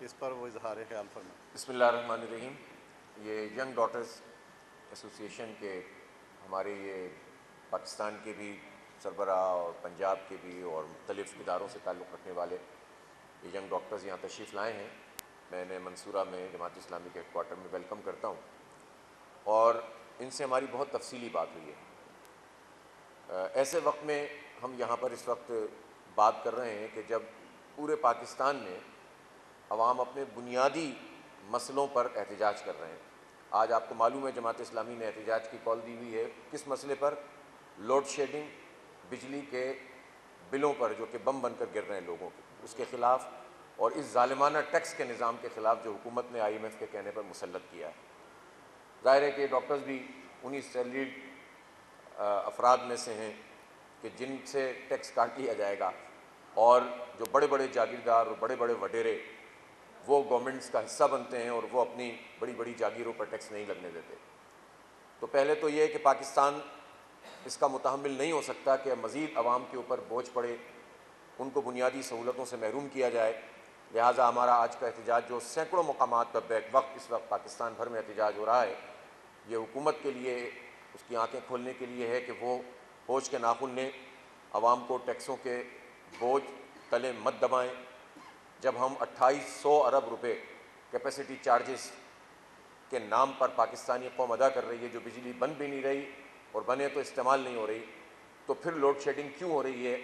इस पर वो इजहार ख्याल फरमाएं। बिस्मिल्लाहिर्रहमानिर्रहीम। ये यंग डॉटर्स एसोसिएशन के हमारे ये पाकिस्तान के भी सरबराह और पंजाब के भी और मुख्तलिफ़ इदारों से ताल्लुक़ रखने वाले ये यंग डॉक्टर्स यहाँ तशरीफ़ लाए हैं। मैंने मंसूरा में जमात इस्लामी के हेडक्वार्टर में वेलकम करता हूँ और इनसे हमारी बहुत तफसीली बात हुई है। ऐसे वक्त में हम यहाँ पर इस वक्त बात कर रहे हैं कि जब पूरे पाकिस्तान में अवाम अपने बुनियादी मसलों पर एहतजाज कर रहे हैं। आज आपको मालूम है जमात इस्लामी ने एहतजाज की कॉल दी हुई है किस मसले पर? लोड शेडिंग, बिजली के बिलों पर जो कि बम बनकर गिर रहे हैं लोगों के, उसके ख़िलाफ़ और इस ज़ालिमाना टैक्स के निज़ाम के ख़िलाफ़ जो हुकूमत ने IMF के कहने पर मुसल्लत किया है। ज़ाहिर है कि डॉक्टर्स भी उन्हीं सैलरीड अफराद में से हैं कि जिनसे टैक्स काट लिया जाएगा और जो बड़े बड़े जागीरदार और बड़े बड़े वडेरे वो गवर्नमेंट्स का हिस्सा बनते हैं और वो अपनी बड़ी बड़ी जागीरों पर टैक्स नहीं लगने देते। तो पहले तो ये है कि पाकिस्तान इसका मुतहम्मिल नहीं हो सकता कि मज़ीद अवाम के ऊपर बोझ पड़े, उनको बुनियादी सहूलतों से महरूम किया जाए। लिहाजा हमारा आज का एहतजाज जो सैकड़ों मकामात पर बैक वक्त इस वक्त पाकिस्तान भर में एहतजाज हो रहा है, ये हुकूमत के लिए, उसकी आँखें खोलने के लिए है कि वो होश के नाखून लें, अवाम को टैक्सों के बोझ तले मत दबाएँ। जब हम 2800 अरब रुपए कैपेसिटी चार्जेस के नाम पर पाकिस्तानी कौम अदा कर रही है, जो बिजली बन भी नहीं रही और बने तो इस्तेमाल नहीं हो रही, तो फिर लोड शेडिंग क्यों हो रही है?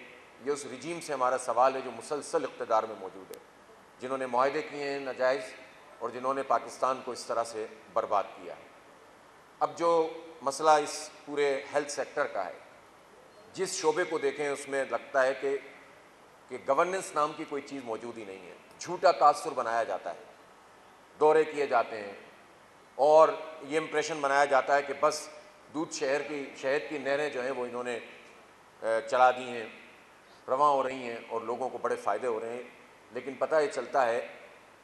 ये उस रिजीम से हमारा सवाल है जो मुसलसल इक़्तिदार में मौजूद है, जिन्होंने मुआहदे किए हैं नाजायज़ और जिन्होंने पाकिस्तान को इस तरह से बर्बाद किया है। अब जो मसला इस पूरे हेल्थ सेक्टर का है, जिस शोबे को देखें उसमें लगता है कि गवर्नेंस नाम की कोई चीज़ मौजूद ही नहीं है। झूठा तासुर बनाया जाता है, दौरे किए जाते हैं और ये इम्प्रेशन बनाया जाता है कि बस शहद की नहरें जो हैं वो इन्होंने चला दी हैं, रवां हो रही हैं और लोगों को बड़े फ़ायदे हो रहे हैं। लेकिन पता ये चलता है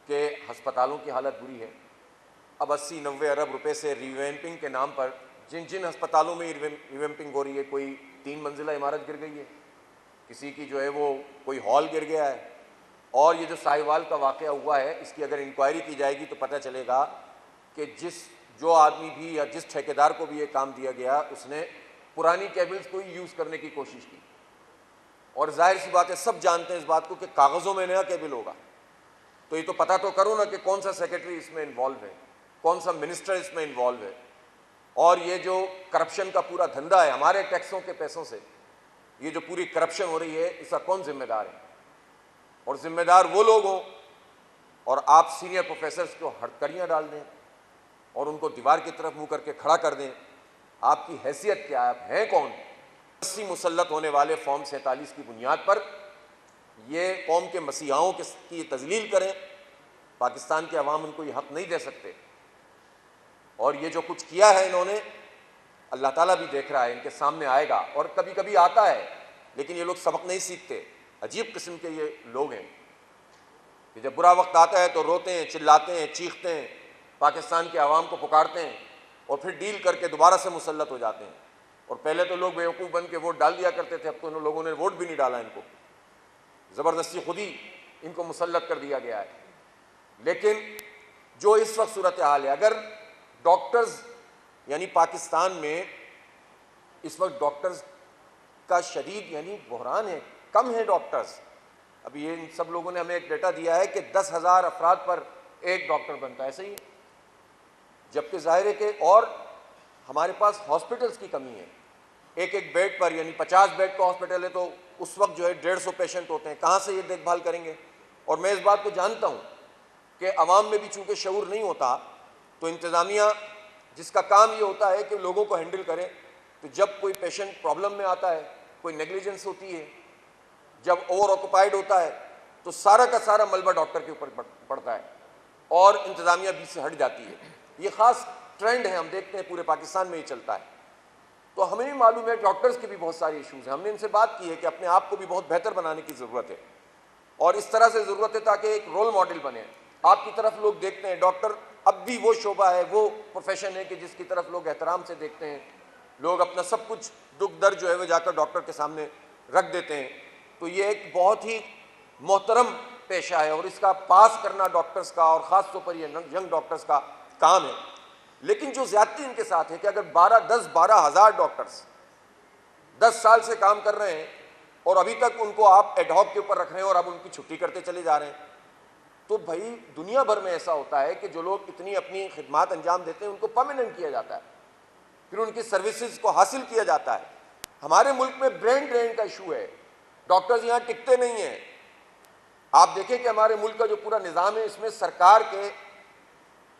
कि हस्पतालों की हालत बुरी है। अब 80-90 अरब रुपए से रिवैम्पिंग के नाम पर जिन जिन अस्पतालों में रिवैम्पिंग हो रही है, कोई 3 मंजिला इमारत गिर गई है, किसी की जो है वो कोई हॉल गिर गया है। और ये जो साहिवाल का वाक़या हुआ है, इसकी अगर इंक्वायरी की जाएगी तो पता चलेगा कि जो आदमी भी या जिस ठेकेदार को भी ये काम दिया गया, उसने पुरानी केबल्स को ही यूज़ करने की कोशिश की। और जाहिर सी बात है, सब जानते हैं इस बात को कि कागज़ों में नया केबल होगा, तो ये तो पता तो करो ना कि कौन सा सेक्रेटरी इसमें इन्वॉल्व है, कौन सा मिनिस्टर इसमें इन्वॉल्व है। और ये जो करप्शन का पूरा धंधा है, हमारे टैक्सों के पैसों से ये जो पूरी करप्शन हो रही है, इसका कौन जिम्मेदार है? और जिम्मेदार वो लोग हों और आप सीनियर प्रोफेसर्स को हथकड़ियाँ डाल दें और उनको दीवार की तरफ मुंह करके खड़ा कर दें। आपकी हैसियत क्या है? आप हैं कौन? 80 मुसल्लत होने वाले फॉर्म 47 की बुनियाद पर ये कौम के मसीहाओं की तजलील करें। पाकिस्तान के अवाम उनको ये हक़ नहीं दे सकते। और ये जो कुछ किया है इन्होंने, अल्लाह ताला भी देख रहा है, इनके सामने आएगा। और कभी कभी आता है, लेकिन ये लोग सबक नहीं सीखते। अजीब किस्म के ये लोग हैं कि जब बुरा वक्त आता है तो रोते हैं, चिल्लाते हैं, चीखते हैं, पाकिस्तान के अवाम को पुकारते हैं और फिर डील करके दोबारा से मुसल्लत हो जाते हैं। और पहले तो लोग बेवकूफ़ बन के वोट डाल दिया करते थे, अब तो इन लोगों ने वोट भी नहीं डाला, इनको ज़बरदस्ती खुद ही इनको मुसल्लत कर दिया गया है। लेकिन जो इस वक्त सूरत हाल है, अगर डॉक्टर्स यानी पाकिस्तान में इस वक्त डॉक्टर्स का शदीद यानी बहरान है, कम है डॉक्टर्स। अभी ये इन सब लोगों ने हमें एक डेटा दिया है कि 10,000 अफराद पर एक डॉक्टर बनता है, सही है। जबकि जाहिर है कि और हमारे पास हॉस्पिटल्स की कमी है। एक बेड पर यानी 50 बेड का हॉस्पिटल है तो उस वक्त जो है 150 पेशेंट होते हैं, कहाँ से ये देखभाल करेंगे? और मैं इस बात को जानता हूँ कि अवाम में भी चूँकि शऊर नहीं होता, तो इंतज़ामिया जिसका काम ये होता है कि लोगों को हैंडल करे, तो जब कोई पेशेंट प्रॉब्लम में आता है, कोई नेग्लिजेंस होती है, जब ओवर ऑक्युपाइड होता है, तो सारा का सारा मलबा डॉक्टर के ऊपर पड़ता है और इंतज़ामिया बीच से हट जाती है। ये ख़ास ट्रेंड है, हम देखते हैं पूरे पाकिस्तान में ही चलता है। तो हमें भी मालूम है डॉक्टर्स के भी बहुत सारे इश्यूज़ हैं। हमने इनसे बात की है कि अपने आप को भी बहुत बेहतर बनाने की ज़रूरत है और इस तरह से ज़रूरत है ताकि एक रोल मॉडल बने। आपकी तरफ लोग देखते हैं, डॉक्टर अब भी वो शोबा है, वो प्रोफेशन है कि जिसकी तरफ लोग एहतराम से देखते हैं। लोग अपना सब कुछ दुख दर्द जो है वो जाकर डॉक्टर के सामने रख देते हैं। तो ये एक बहुत ही मोहतरम पेशा है और इसका पास करना डॉक्टर्स का और ख़ास तौर पर ये यंग डॉक्टर्स का काम है। लेकिन जो ज़्यादती इनके साथ है कि अगर 10-12 हज़ार डॉक्टर्स 10 साल से काम कर रहे हैं और अभी तक उनको आप एडहॉक के ऊपर रख रहे हैं और अब उनकी छुट्टी करते चले जा रहे हैं, तो भाई दुनिया भर में ऐसा होता है कि जो लोग इतनी अपनी खिदमत अंजाम देते हैं उनको परमानेंट किया जाता है, फिर उनकी सर्विसेज को हासिल किया जाता है। हमारे मुल्क में ब्रेन ड्रेन का इशू है, डॉक्टर्स यहाँ टिकते नहीं हैं। आप देखें कि हमारे मुल्क का जो पूरा निज़ाम है इसमें सरकार के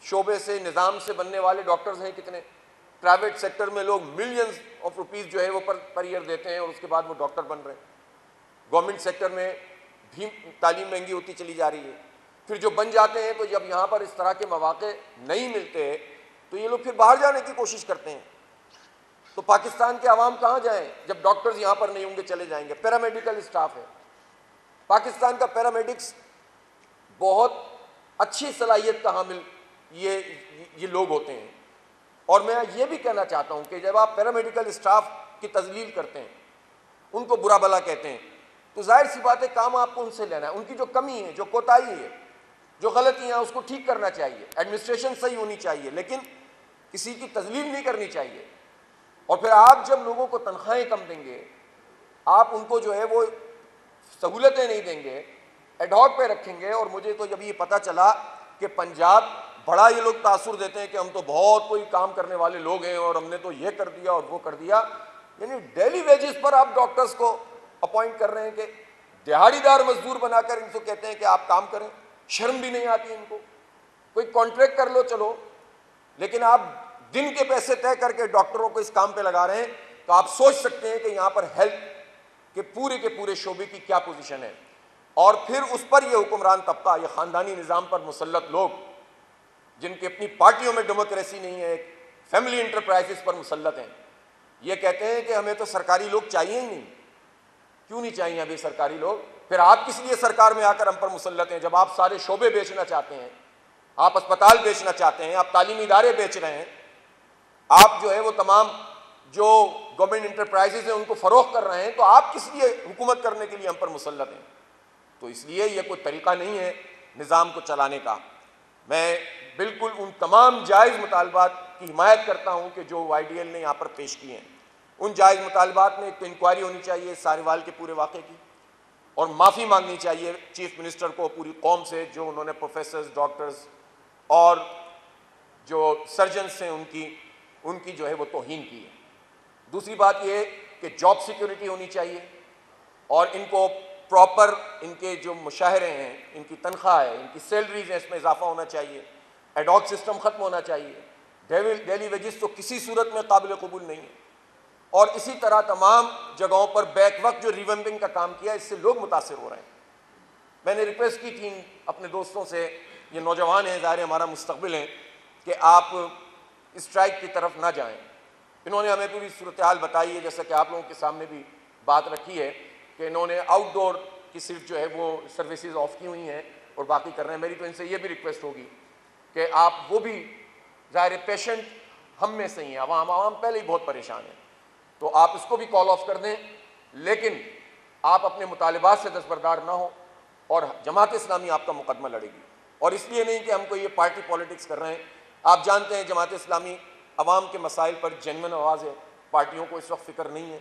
शोबे से निज़ाम से बनने वाले डॉक्टर्स हैं कितने, प्राइवेट सेक्टर में लोग मिलियंस ऑफ रुपीज़ जो है वो पर ईयर देते हैं और उसके बाद वो डॉक्टर बन रहे हैं। गवर्नमेंट सेक्टर में भी तालीम महंगी होती चली जा रही है। फिर जो बन जाते हैं तो जब यहाँ पर इस तरह के मौके नहीं मिलते तो ये लोग फिर बाहर जाने की कोशिश करते हैं। तो पाकिस्तान के अवाम कहाँ जाएं जब डॉक्टर्स यहाँ पर नहीं होंगे, चले जाएंगे। पैरामेडिकल स्टाफ है, पाकिस्तान का पैरामेडिक्स बहुत अच्छी सलाहियत का हामिल ये लोग होते हैं। और मैं ये भी कहना चाहता हूँ कि जब आप पैरामेडिकल स्टाफ की तजलील करते हैं, उनको बुरा भला कहते हैं, तो जाहिर सी बात है काम आपको उनसे लेना है। उनकी जो कमी है, जो कोताही है, जो गलतियाँ हैं उसको ठीक करना चाहिए, एडमिनिस्ट्रेशन सही होनी चाहिए, लेकिन किसी की तजलील नहीं करनी चाहिए। और फिर आप जब लोगों को तनख्वाहें कम देंगे, आप उनको जो है वो सहूलतें नहीं देंगे, एडहॉक पे रखेंगे। और मुझे तो जब ये पता चला कि पंजाब बड़ा ये लोग तासुर देते हैं कि हम तो बहुत कोई काम करने वाले लोग हैं और हमने तो ये कर दिया और वो कर दिया, यानी डेली वेजेस पर आप डॉक्टर्स को अपॉइंट कर रहे हैं कि दिहाड़ीदार मजदूर बनाकर इनको कहते हैं कि आप काम करें। शर्म भी नहीं आती इनको। कोई कॉन्ट्रैक्ट कर लो चलो, लेकिन आप दिन के पैसे तय करके डॉक्टरों को इस काम पे लगा रहे हैं, तो आप सोच सकते हैं कि यहाँ पर हेल्थ के पूरे शोबे की क्या पोजीशन है। और फिर उस पर ये हुक्मरान तबका, ये ख़ानदानी निज़ाम पर मुसल्लत लोग, जिनकी अपनी पार्टियों में डेमोक्रेसी नहीं है, एक फैमिली इंटरप्राइजेस पर मुसल्लत हैं, ये कहते हैं कि हमें तो सरकारी लोग चाहिए ही नहीं। क्यों नहीं चाहिए अभी सरकारी लोग? फिर आप किस लिए सरकार में आकर हम पर मुसल्लत हैं? जब आप सारे शोबे बेचना चाहते हैं, आप अस्पताल बेचना चाहते हैं, आप तालीमी इदारे बेच रहे हैं, आप जो है वो तमाम जो गवर्नमेंट इंटरप्राइजेज हैं उनको फ़रोख्त कर रहे हैं, तो आप किस लिए हुकूमत करने के लिए हम पर मुसल्लत हैं? तो इसलिए ये कोई तरीक़ा नहीं है निज़ाम को चलाने का। मैं बिल्कुल उन तमाम जायज़ मुतालबात की हिमायत करता हूँ कि जो YDL ने यहाँ पर पेश किए हैं। उन जायज़ मुतालबात में एक तो इंक्वायरी होनी चाहिए साहिवाल के पूरे वाक़े की, और माफ़ी मांगनी चाहिए चीफ मिनिस्टर को पूरी कौम से, जो उन्होंने प्रोफेसर्स, डॉक्टर्स और जो सर्जन्स हैं उनकी जो है वो तौहीन की है। दूसरी बात ये कि जॉब सिक्योरिटी होनी चाहिए और इनको प्रॉपर इनके जो मुशाहरे हैं, इनकी तनख्वाह है, इनकी सैलरीज हैं, इसमें इजाफा होना चाहिए। एडहॉक सिस्टम ख़त्म होना चाहिए। डेली वेजेस तो किसी सूरत में काबिल कबूल नहीं है। और इसी तरह तमाम जगहों पर बैक वक्त जो रिवैम्पिंग का काम किया, इससे लोग मुतासिर हो रहे हैं। मैंने रिक्वेस्ट की थी अपने दोस्तों से, ये नौजवान हैं, ज़ाहिर हमारा मुस्तकबिल है, कि आप स्ट्राइक की तरफ ना जाएं। इन्होंने हमें पूरी सूरत हाल बताई है, जैसा कि आप लोगों के सामने भी बात रखी है कि इन्होंने आउटडोर की सिर्फ जो है वो सर्विसेज ऑफ की हुई हैं और बाकी कर रहे हैं। मेरी तो इनसे ये भी रिक्वेस्ट होगी कि आप वो भी, ज़ाहिर पेशेंट हम में से ही हैं, आवाम पहले ही बहुत परेशान है, तो आप इसको भी कॉल ऑफ कर दें, लेकिन आप अपने मुतालिबात से दस्तबरदार ना हो और जमात इस्लामी आपका मुकदमा लड़ेगी। और इसलिए नहीं कि हमको ये पार्टी पॉलिटिक्स कर रहे हैं। आप जानते हैं जमात इस्लामी अवाम के मसाइल पर जेन्युइन आवाज़ है। पार्टियों को इस वक्त फ़िक्र नहीं है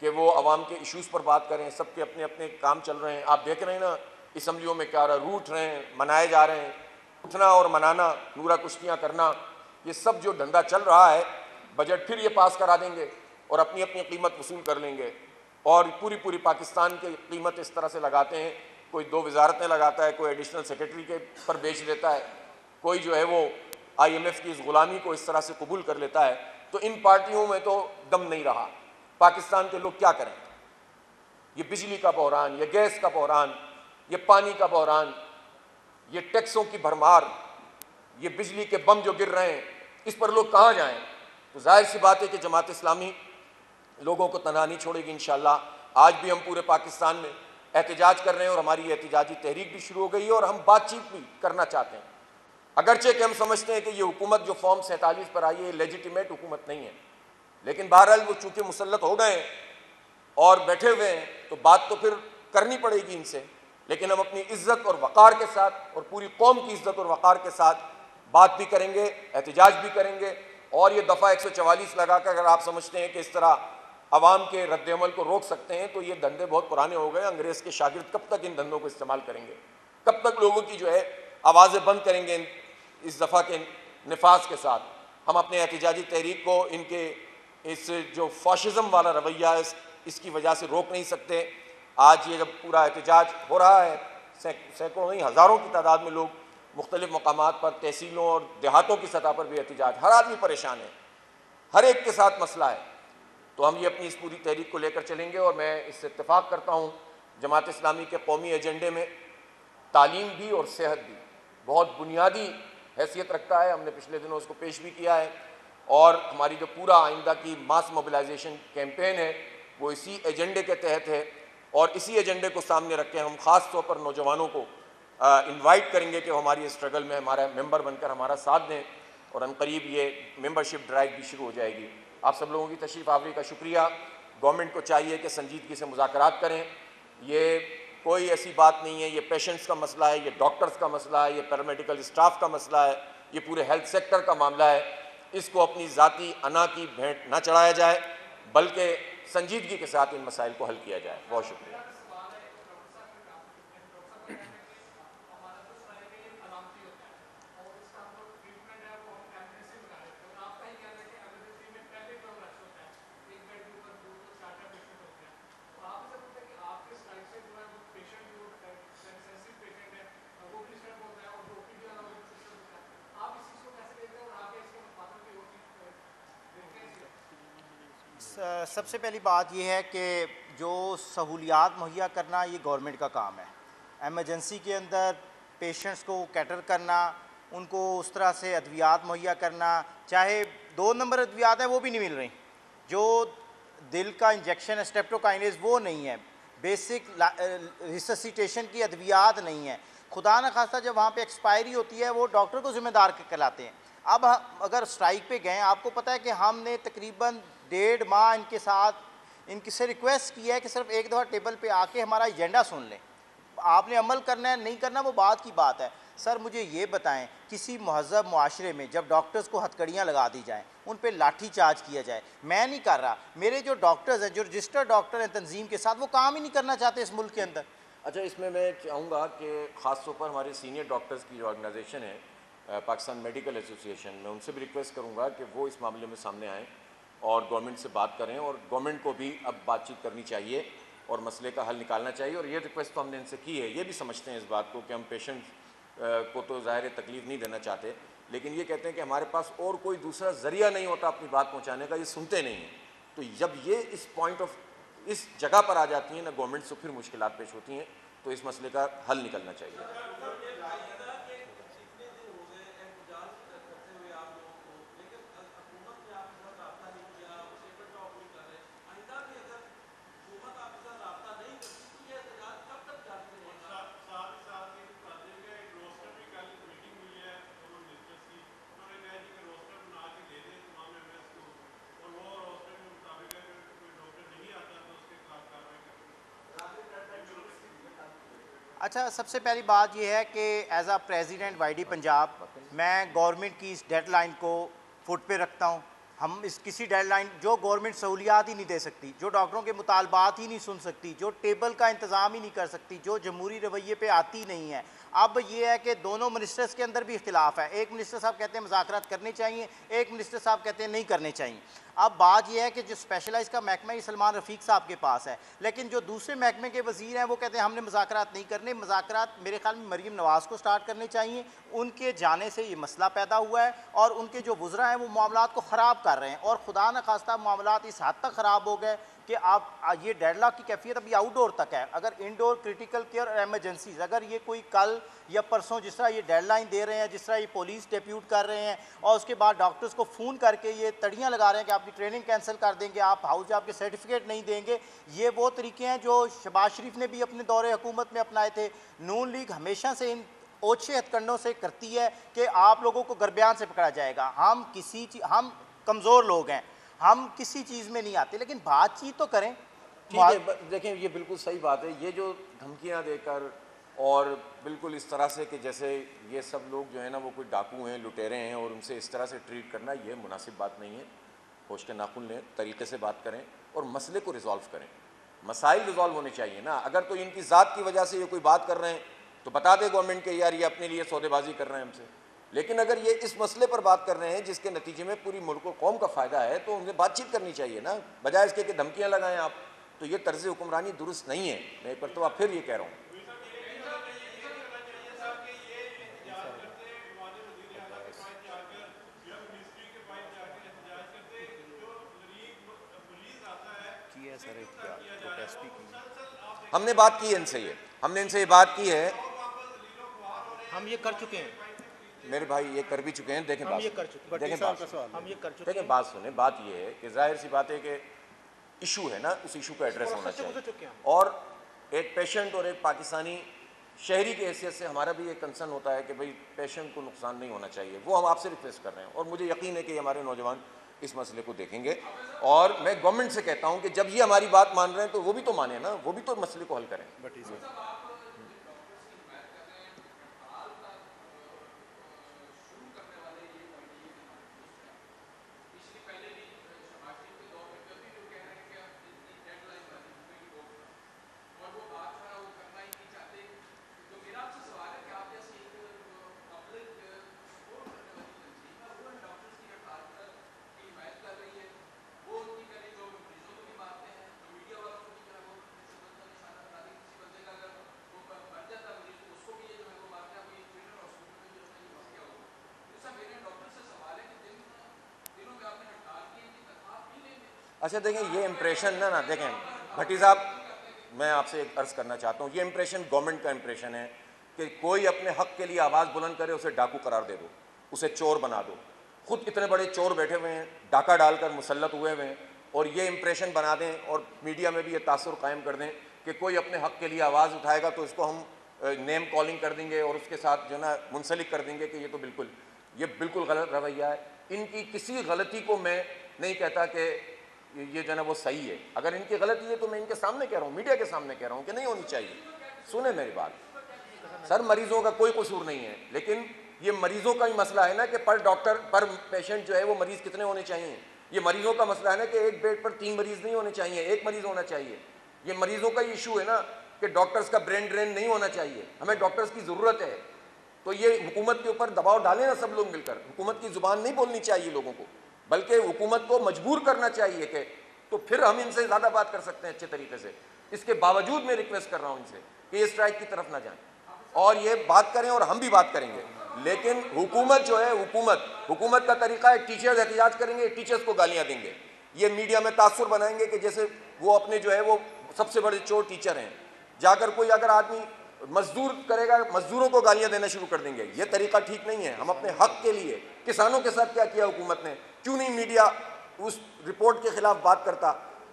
कि वो अवाम के इशूज़ पर बात करें, सबके अपने अपने काम चल रहे हैं। आप देख रहे हैं ना असम्बलियों में क्या रहा, रूठ रहे हैं, मनाए जा रहे हैं। उठना और मनाना, नूरा कुश्तियाँ करना, ये सब जो धंधा चल रहा है, बजट फिर ये पास करा देंगे और अपनी अपनी कीमत वसूल कर लेंगे। और पूरी पाकिस्तान की कीमत इस तरह से लगाते हैं, कोई 2 वजारतें लगाता है, कोई एडिशनल सेक्रेटरी के पर बेच देता है, कोई जो है वो IMF की इस ग़ुलामी को इस तरह से कबूल कर लेता है। तो इन पार्टियों में तो दम नहीं रहा। पाकिस्तान के लोग क्या करें? ये बिजली का बहरान, ये गैस का बहरान, ये पानी का बहरान, ये टैक्सों की भरमार, ये बिजली के बम जो गिर रहे हैं, इस पर लोग कहाँ जाएं? तो जाहिर सी बात है कि जमात इस्लामी लोगों को तनहा नहीं छोड़ेगी इंशाअल्लाह। आज भी हम पूरे पाकिस्तान में एहतजाज कर रहे हैं और हमारी एहतजाजी तहरीक भी शुरू हो गई है और हम बातचीत भी करना चाहते हैं। अगरचे कि हम समझते हैं कि ये हुकूमत जो फॉर्म 47 पर आई है लेजिटिमेट हुकूमत नहीं है, लेकिन बहरहाल वो चूँकि मुसल्लत हो गए और बैठे हुए हैं, तो बात तो फिर करनी पड़ेगी इनसे। लेकिन हम अपनी इज्जत और वक़ार के साथ और पूरी कौम की इज्जत और वक़ार के साथ बात भी करेंगे, एहतजाज भी करेंगे। और ये दफ़ा 144 लगाकर अगर आप समझते हैं कि इस तरह अवाम के रद्द-ए-अमल को रोक सकते हैं, तो ये धंधे बहुत पुराने हो गए। अंग्रेज़ के शागिर्द कब तक इन धंधों को इस्तेमाल करेंगे? कब तक लोगों की जो है आवाज़ें बंद करेंगे इस दफ़ा के निफाज के साथ? हम अपने एहतजाजी तहरीक को इनके इस जो फाशिज़म वाला रवैया है इसकी वजह से रोक नहीं सकते। आज ये जब पूरा एहतजाज हो रहा है, सैकड़ों नहीं हज़ारों की तादाद में लोग मुख्तलिफ़ मकामात पर, तहसीलों और देहातों की सतह पर भी एहतजाज, हर आदमी परेशान है, हर एक के साथ मसला है। तो हम ये अपनी इस पूरी तहरीक को लेकर चलेंगे और मैं इससे इत्तेफाक करता हूँ जमात इस्लामी के कौमी एजेंडे में तालीम भी और सेहत भी बहुत बुनियादी हैसियत रखता है। हमने पिछले दिनों उसको पेश भी किया है और हमारी जो पूरा आइंदा की मास मोबिलाइजेशन कैंपेन है वो इसी एजेंडे के तहत है। और इसी एजेंडे को सामने रख के हम ख़ास तौर पर नौजवानों को इनवाइट करेंगे कि वो हमारी इस स्ट्रगल में हमारा मेंबर बनकर हमारा साथ दें और अनकरीब ये मेंबरशिप ड्राइव भी शुरू हो जाएगी। आप सब लोगों की तशरीफ़ आवरी का शुक्रिया। गवर्नमेंट को चाहिए कि संजीदगी से मुज़ाकरात करें। ये कोई ऐसी बात नहीं है, ये पेशेंट्स का मसला है, ये डॉक्टर्स का मसला है, ये पैरामेडिकल स्टाफ का मसला है, ये पूरे हेल्थ सेक्टर का मामला है। इसको अपनी ज़ाती अना की भेंट ना चढ़ाया जाए बल्कि संजीदगी के साथ इन मसाइल को हल किया जाए। बहुत शुक्रिया। सबसे पहली बात यह है कि जो सहूलियात मुहैया करना ये गवर्नमेंट का काम है। एमरजेंसी के अंदर पेशेंट्स को कैटर करना, उनको उस तरह से अद्वियात मुहैया करना, चाहे 2 नंबर अद्वियात हैं वो भी नहीं मिल रही, जो दिल का इंजेक्शन है स्ट्रेप्टोकाइनेज वो नहीं है, बेसिक रिससिटेशन की अद्वियात नहीं है। खुदा न खास्ता जब वहाँ पे एक्सपायरी होती है वो डॉक्टर को ज़िम्मेदार कहलाते हैं। अब अगर स्ट्राइक पे गए, आपको पता है कि हमने तकरीबन 1.5 माह इनके साथ इनकी से रिक्वेस्ट की है कि सिर्फ एक दफ़ा टेबल पे आके हमारा एजेंडा सुन लें। आपने अमल करना है नहीं करना वो बात की बात है। सर मुझे ये बताएं, किसी महज़ब मुआशरे में जब डॉक्टर्स को हथकड़ियाँ लगा दी जाएँ, उन पे लाठी चार्ज किया जाए, मैं नहीं कर रहा, मेरे जो डॉक्टर्स हैं, जो रजिस्टर्ड डॉक्टर हैं तंजीम के साथ, वो काम ही नहीं करना चाहते इस मुल्क के अंदर। अच्छा, इसमें मैं चाहूँगा कि ख़ास तौर पर हमारे सीनियर डॉक्टर्स की जो ऑर्गेनाइजेशन है पाकिस्तान मेडिकल एसोसिएशन, मैं उनसे भी रिक्वेस्ट करूँगा कि वो इस मामले में सामने आएँ और गवर्नमेंट से बात करें और गवर्नमेंट को भी अब बातचीत करनी चाहिए और मसले का हल निकालना चाहिए। और ये रिक्वेस्ट तो हमने इनसे की है, ये भी समझते हैं इस बात को कि हम पेशेंट को तो ज़ाहिर तकलीफ़ नहीं देना चाहते, लेकिन ये कहते हैं कि हमारे पास और कोई दूसरा ज़रिया नहीं होता अपनी बात पहुँचाने का, ये सुनते नहीं हैं। तो जब ये इस पॉइंट ऑफ इस जगह पर आ जाती हैं ना गवर्नमेंट से, फिर मुश्किलात पेश होती हैं, तो इस मसले का हल निकलना चाहिए। अच्छा, सबसे पहली बात यह है कि एज आ प्रेसिडेंट वाईडी पंजाब मैं गवर्नमेंट की इस डेडलाइन को फुट पे रखता हूँ। हम इस किसी डेडलाइन जो गवर्नमेंट सहूलियात ही नहीं दे सकती, जो डॉक्टरों के मुतालबात ही नहीं सुन सकती, जो टेबल का इंतज़ाम ही नहीं कर सकती, जो जमहूरी रवैये पे आती नहीं है। अब ये है कि दोनों मिनिस्टर्स के अंदर भी इख्तिलाफ है। एक मिनिस्टर साहब कहते हैं मुज़ाकरात करने चाहिए, एक मिनिस्टर साहब कहते हैं नहीं करने चाहिए। अब बात यह है कि जो स्पेशलाइज का महकमा है सलमान रफ़ीक साहब के पास है, लेकिन जो दूसरे महकमे के वज़ीर हैं वो कहते हैं हमने मुज़ाकरात नहीं करने। मुज़ाकरात मेरे ख्याल में मरीम नवाज़ को स्टार्ट करने चाहिए, उनके जाने से ये मसला पैदा हुआ है और उनके जो वज़रा हैं वो मामलात को ख़राब कर रहे हैं और खुदा न खास्ता मामलात इस हद तक ख़राब हो गए कि आप ये डेडलॉक की कैफियत अभी आउटडोर तक है। अगर इंडोर क्रिटिकल केयर और एमरजेंसीज अगर ये कोई कल या परसों जिस तरह ये डेडलाइन दे रहे हैं, जिस तरह ये पुलिस डिप्यूट कर रहे हैं और उसके बाद डॉक्टर्स को फ़ोन करके ये तड़ियाँ लगा रहे हैं कि आपकी ट्रेनिंग कैंसिल कर देंगे, आप हाउस जॉब के सर्टिफिकेट नहीं देंगे, ये वो तरीके हैं जो शहबाज शरीफ ने भी अपने दौरे हुकूमत में अपनाए थे। नून लीग हमेशा से इन ओछे हथकंडों से करती है कि आप लोगों को गर्ब्यान से पकड़ा जाएगा। हम कमज़ोर लोग हैं, हम किसी चीज़ में नहीं आते, लेकिन बातचीत तो करें। ठीक है, देखें ये बिल्कुल सही बात है। ये जो धमकियां देकर और बिल्कुल इस तरह से कि जैसे ये सब लोग जो है ना वो कोई डाकू हैं, लुटेरे हैं, और उनसे इस तरह से ट्रीट करना ये मुनासिब बात नहीं है। होश के नाखुन लें, तरीके से बात करें और मसले को रिजॉल्व करें। मसाइल रिजॉल्व होने चाहिए ना। अगर तो इनकी ज़ात की वजह से ये कोई बात कर रहे हैं तो बता दे गवर्नमेंट के यार ये अपने लिए सौदेबाजी कर रहे हैं हमसे। लेकिन अगर ये इस मसले पर बात कर रहे हैं जिसके नतीजे में पूरी मुल्क कौम का फ़ायदा है तो उनसे बातचीत करनी चाहिए ना, बजाय इसके कि धमकियाँ लगाएं आप। तो ये तर्ज हुक्मरानी दुरुस्त नहीं है। मैं एक मरतबा फिर ये कह रहा हूँ। हमने बात की है इनसे, हमने इनसे ये बात की है। हम ये कर चुके हैं मेरे भाई, ये कर भी चुके हैं। देखें बात, देखें बात, हम ये कर चुके देखें बात सुने। बात ये है कि जाहिर सी बात है कि इशू है ना, उस इशू का एड्रेस होना चाहिए। और एक पेशेंट और एक पाकिस्तानी शहरी की हैसियत से हमारा भी एक कंसर्न होता है कि भाई पेशेंट को नुकसान नहीं होना चाहिए। वो हम आपसे रिक्वेस्ट कर रहे हैं और मुझे यकीन है कि हमारे नौजवान इस मसले को देखेंगे। और मैं गवर्नमेंट से कहता हूँ कि जब ये हमारी बात मान रहे हैं तो वो भी तो माने ना, वो भी तो मसले को हल करें। अच्छा देखें, ये इम्प्रेशन ना देखें भट्टी साहब, मैं आपसे एक अर्ज़ करना चाहता हूँ, ये इम्प्रेशन गवर्नमेंट का इम्प्रेशन है कि कोई अपने हक के लिए आवाज़ बुलंद करे उसे डाकू करार दे दो, उसे चोर बना दो। खुद इतने बड़े चोर बैठे हुए हैं, डाका डालकर मुसल्लत हुए हुए हैं, और ये इम्प्रेशन बना दें और मीडिया में भी ये तासुर कायम कर दें कि कोई अपने हक के लिए आवाज़ उठाएगा तो इसको हम नेम कॉलिंग कर देंगे और उसके साथ जो ना मुंसलिक कर देंगे कि ये बिल्कुल गलत रवैया है। इनकी किसी गलती को मैं नहीं कहता कि ये जो है वो सही है। अगर इनकी गलती है तो मैं इनके सामने कह रहा हूँ, मीडिया के सामने कह रहा हूँ कि नहीं होनी चाहिए। सुने मेरी बात सर, मरीजों का कोई कसूर नहीं है, लेकिन ये मरीजों का ही मसला है ना कि पर डॉक्टर पर पेशेंट जो है वो मरीज कितने होने चाहिए। ये मरीजों का मसला है ना कि एक बेड पर 3 मरीज नहीं होने चाहिए, 1 मरीज होना चाहिए। ये मरीजों का इशू है ना कि डॉक्टर्स का ब्रेन ड्रेन नहीं होना चाहिए। हमें डॉक्टर्स की ज़रूरत है। तो ये हुकूमत के ऊपर दबाव डालें ना सब लोग मिलकर। हुकूमत की ज़ुबान नहीं बोलनी चाहिए लोगों को, बल्कि हुकूमत को मजबूर करना चाहिए कि तो फिर हम इनसे ज़्यादा बात कर सकते हैं अच्छे तरीके से। इसके बावजूद मैं रिक्वेस्ट कर रहा हूँ इनसे कि ये स्ट्राइक की तरफ ना जाएं और ये बात करें और हम भी बात करेंगे। लेकिन हुकूमत जो है, हुकूमत का तरीका है टीचर्स एहतजाज करेंगे, टीचर्स को गालियाँ देंगे, ये मीडिया में तासुर बनाएंगे कि जैसे वो अपने जो है वो सबसे बड़े चोर टीचर हैं। जाकर कोई अगर आदमी मजदूर करेगा, मजदूरों को गालियाँ देना शुरू कर देंगे। ये तरीका ठीक नहीं है। हम अपने हक के लिए, किसानों के साथ क्या किया हुकूमत ने, क्यों नहीं मीडिया उस रिपोर्ट के खिलाफ बात करता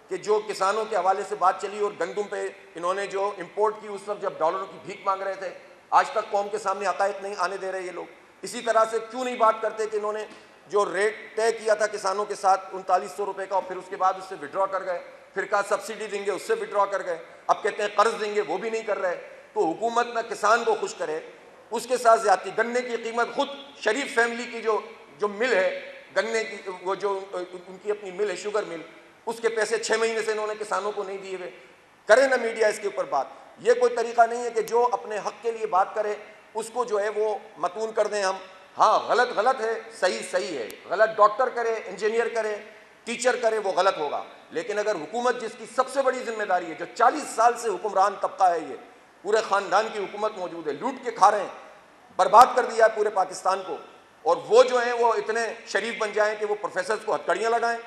कि जो किसानों के हवाले से बात चली और गंदुम पे इन्होंने जो इंपोर्ट की उस वक्त जब डॉलरों की भीख मांग रहे थे, आज तक कौम के सामने हक़ाइक़ नहीं आने दे रहे ये लोग। इसी तरह से क्यों नहीं बात करते कि इन्होंने जो रेट तय किया था किसानों के साथ 3900 रुपये का, और फिर उसके बाद उससे विड्रॉ कर गए, फिर कहा सब्सिडी देंगे उससे विड्रॉ कर गए, अब कहते हैं कर्ज देंगे वो भी नहीं कर रहे। तो हुकूमत ना किसान को खुश करे, उसके साथ ज्यादती। गन्ने की कीमत खुद शरीफ फैमिली की जो मिल है गन्ने की, वो जो उनकी अपनी मिल है शुगर मिल, उसके पैसे 6 महीने से इन्होंने किसानों को नहीं दिए हुए। करें ना मीडिया इसके ऊपर बात। ये कोई तरीका नहीं है कि जो अपने हक के लिए बात करे उसको जो है वो मतून कर दें हम। हाँ, गलत गलत है, सही सही है। गलत डॉक्टर करे, इंजीनियर करे, टीचर करे, वो गलत होगा। लेकिन अगर हुकूमत जिसकी सबसे बड़ी जिम्मेदारी है, जो 40 साल से हुक्मरान तबका है, ये पूरे ख़ानदान की हुकूमत मौजूद है, लूट के खा रहे हैं, बर्बाद कर दिया है पूरे पाकिस्तान को, और वो जो हैं वो इतने शरीफ बन जाएं कि वो प्रोफेसर्स को हथकड़ियाँ लगाएं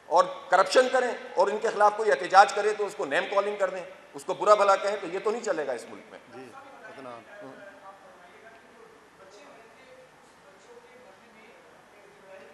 और करप्शन करें और इनके खिलाफ कोई एहतजाज करे तो उसको नेम कॉलिंग कर दें, उसको बुरा भला कहें, तो ये तो नहीं चलेगा इस मुल्क में। जी,